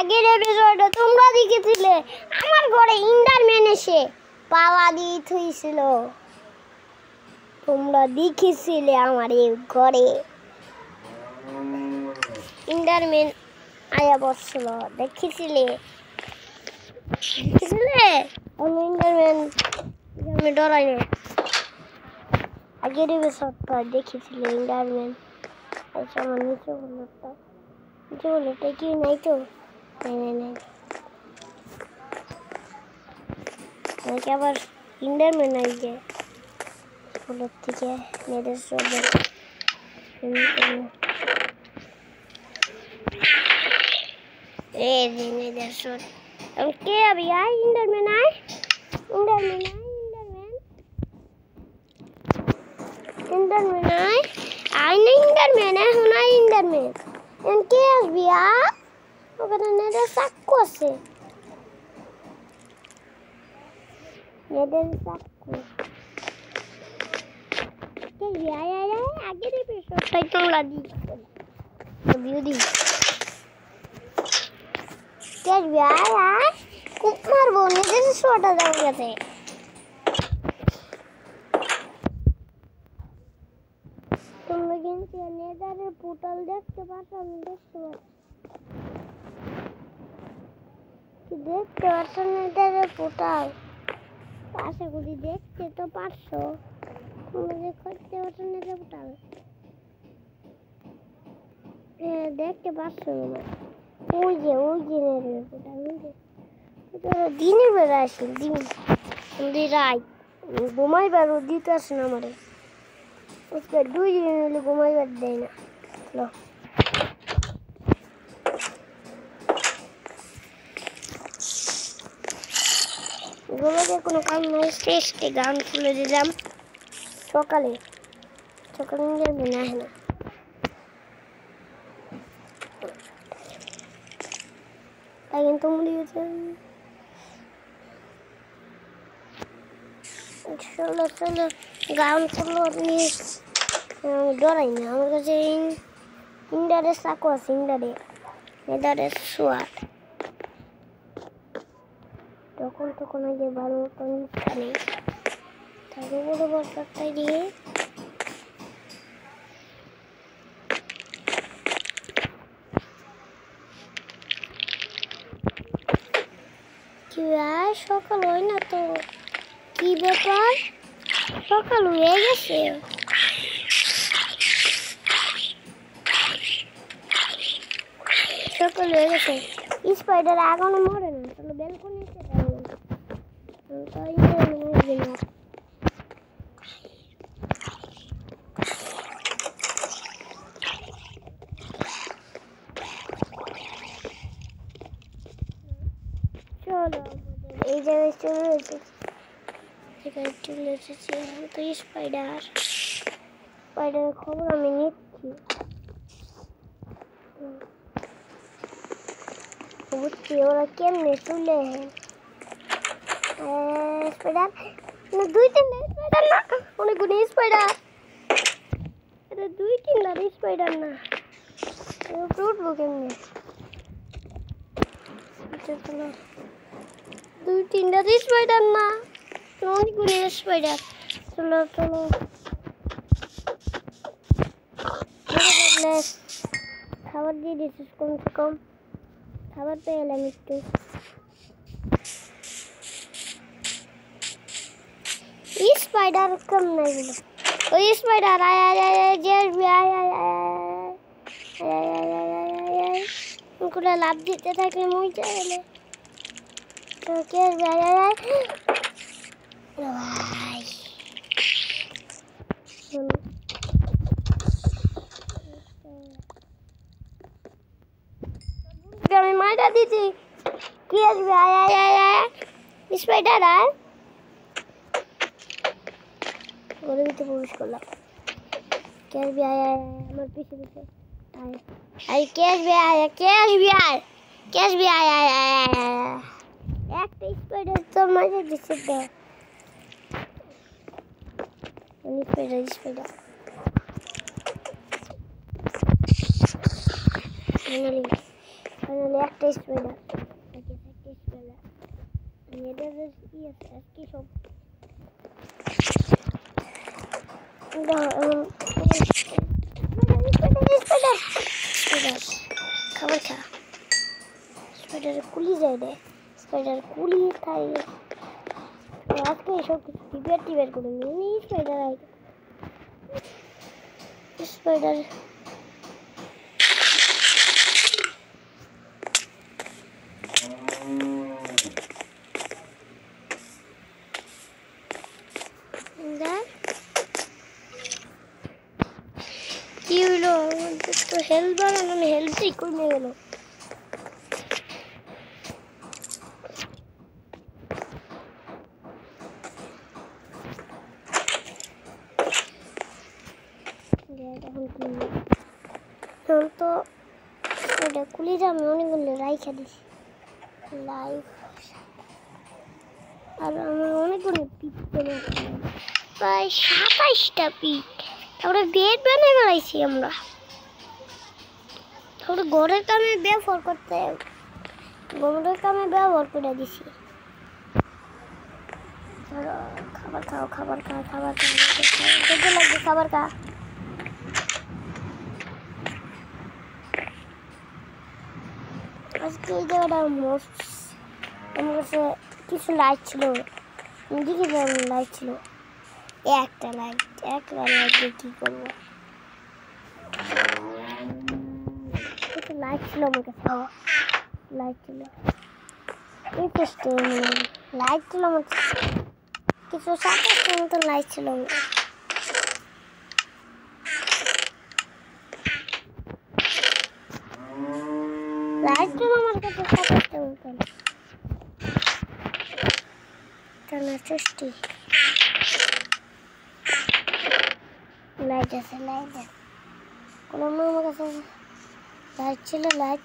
আগের এপিসোডে তোমরা দেখেছিলে আমার ঘরে ইন্ডারম্যান এসে পাওয়া দিয়ে থইছিল। তোমরা দেখেছিলে আমার এই ঘরে ইন্ডারম্যান আয়া বসছিল, দেখেছিলে? আমি ইন্ডারম্যান ডরাই না। আগের এপিসোডটা দেখেছিলে ইন্ডারম্যান আচ্ছা আমার নিচে বললো কি নাই তো নাই নাকি আবার ইন্ডারম্যান নাই যে বলার থেকে মেয়েদের সব মেয়েদের সব কে আবি আয় ইন্ডারম্যান আয় আয় না ইন্ডারম্যান এখন আয় ইন্ডারম্যান কে আসবি ওখানে নেদের চাক্কু আছে নেদের চাক্কু আগের এপিসোডটাই তোমরা খুব মারবো নেদের শোটা যাওয়ার কাছে তোমরা কিন্তু নেদারের পোর্টাল দেখতে পাচ্ছ আমি দেখতে পাচ্ছ নেদারের পোর্টাল আশা করি দেখতে তো পারছো তোমরা দেখতে পাচ্ছ নেদারের পোর্টাল দেখতে পাচ্ছো না ওই যে নেদারের পোর্টাল দিনের বেলা আসি দিন রাত ঘুমাইবার দিতে আসে না আমারে আজকে 2 দিন হলে ঘুমাইবার দেয় না ঘুমাইতে কোনো কাম নাই শেষে গান খুলে দিলাম সকালে যাবে না তাই কিন্তু চলো গান চলো ডরাই না আমার কাছে ইন্ডারের চাকু আছে নেদারের সোয়াট তখন আগে ভালো মতন নেই তাকে বড় বড়টাই দিয়ে কি সকাল হয় না তো কি ব্যাপার সকাল হয়ে গেছে স্পাইডার এখনো মরে না চলো ব্যালকনিতে চলো এই জায়গায় চলে এসেছি এখন তো স্পাইডারের খবর আমি নিচ্ছি বুঝছি ওরা কেমনে চলে স্পাইডার 2-3 স্পাইডার না অনেকগুলো স্পাইডার এটা 2-3 স্পাইডার না উঠবো কেমনে 2-3 স্পাইডার না অনেকগুলো স্পাইডার চলো খাবার দিয়ে দিচ্ছিস কমসে কম খাবার পেয়ে এলাম একটু স্পাইডার কম নাই বলো ওই স্পাইডার আয় লাভ দিতে থাকলে মজা এলে তো কে আসবে আয় আমি মাইটা দিচ্ছি কি আসবে আয় স্পাইডার আয় ঘরের ভিতরে প্রবেশ করলাম কে আসবে আয় আমার পিছে আয় কে আসবে আয় একটা স্পাইডার তো মাইটা দিচ্ছে স্পাইডার ফাইনালি একটা স্পাইডার এদের কি সব খাবার খা স্পাইডার কুলি যায় রে স্পাইডার কুলি খাই আজকে এসব টিপের করে মিনি স্পাইডার কি হলো তো হেল্প বানানো হেল্পই কমে গেল তো ওটা কুলিটা আমি অনেকগুলো রাইখা দিছি লাইভ আর আমার অনেকগুলো পিক প্রায় 27টা পিক তারপরে বেড বানিয়ে বেড়াইছি আমরা তারপরে ঘরের কামে ব্যবহার করে দিছি খাবার খাও লাগবে খাবার খা আজকে এই জায়গাটা আমার কাছে কিছু লাইট ছিল দিকে লাইট ছিল একটা লাইট দিয়ে কি করবো লাইট ছিল আমার কাছে লাইট ছিল লাইট ছিল আমার কিছু 27টার মতো লাইট ছিল লাইট ছিল আমার কাছে 27টার মতো টানা 60 লাইট আছে কোনো আমার কাছে লাইট ছিল লাইট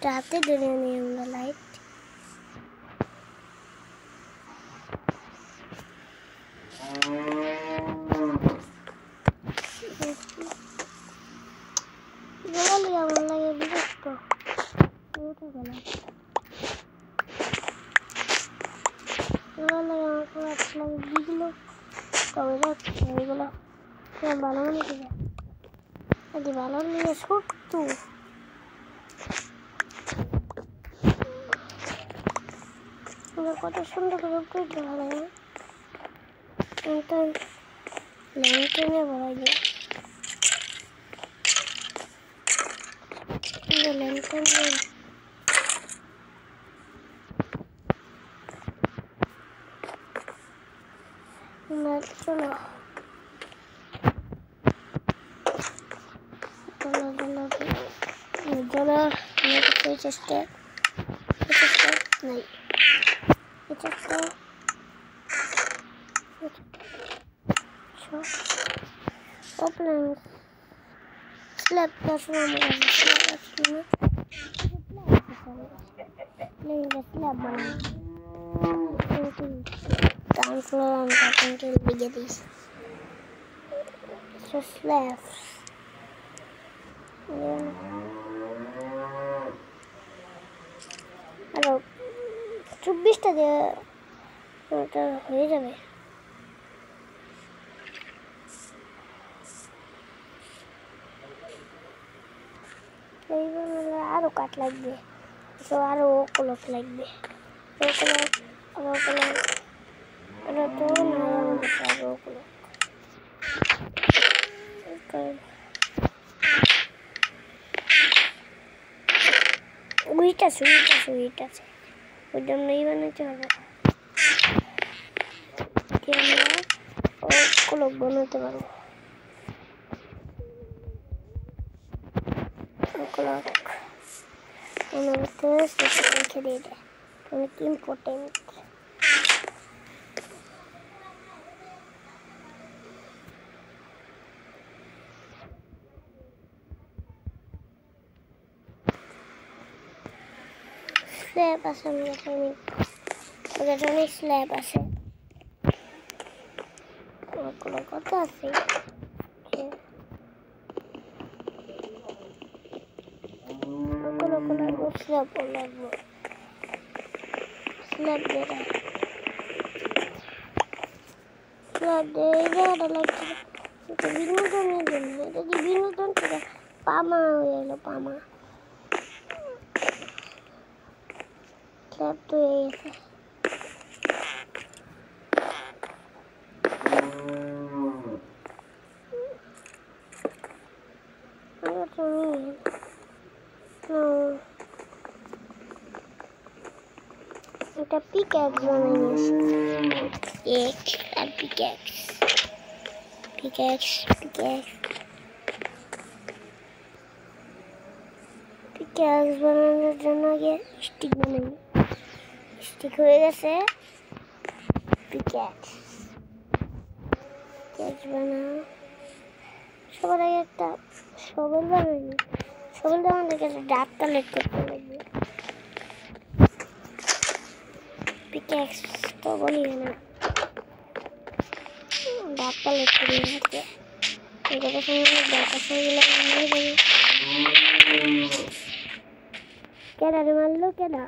রাতে ধরে নিই আমরা লাইট আমার লাগে বিরক্ত ভালো নিয়ে সত্য কত সুন্দর করে উঠতে ভালো ল্যান্টেনে বলা যায় ল্যান্টেনে চলো চেষ্টা নাই স্ল্যাব আরো 24টা দিয়ে ওটা হয়ে যাবে আরো কাঠ লাগবে তো আরো ক্লক লাগবে উইট আছে ওইটা নেই বানাতে হবে আমরা ক্লক বানাতে পারবো ক্লক রেখে দিয়ে দেয় অনেক ইম্পর্টেন্ট স্ল্যাব আছে অনেক স্ল্যাব আছে কত আছে স্ল্যাব লাগবো স্ল্যাব দে এটা লাগছে এটা বিনোদনের জন্য এটা কি বিনোদন থেকে পামা হয়ে গেল পামা স্ল্যাব তো হয়ে গেছে এটা পিক্যাক্স বানাই নিয়েছি এক আর পিক্যাক্স বানানোর জন্য আগে স্টিক বানাই স্টিক হয়ে গেছে পিক্যাক্স বানাও সবার আগে একটা শবেল বানাই শবেল আমাদের কাছে ডাক কালেক্ট করতে লাগবে পিক্যাক্স তো বলি না ডাক কালেক্ট করে নিতে এগুলো সঙ্গে ডাকা সঙ্গে কেডা রে মারলো কেডা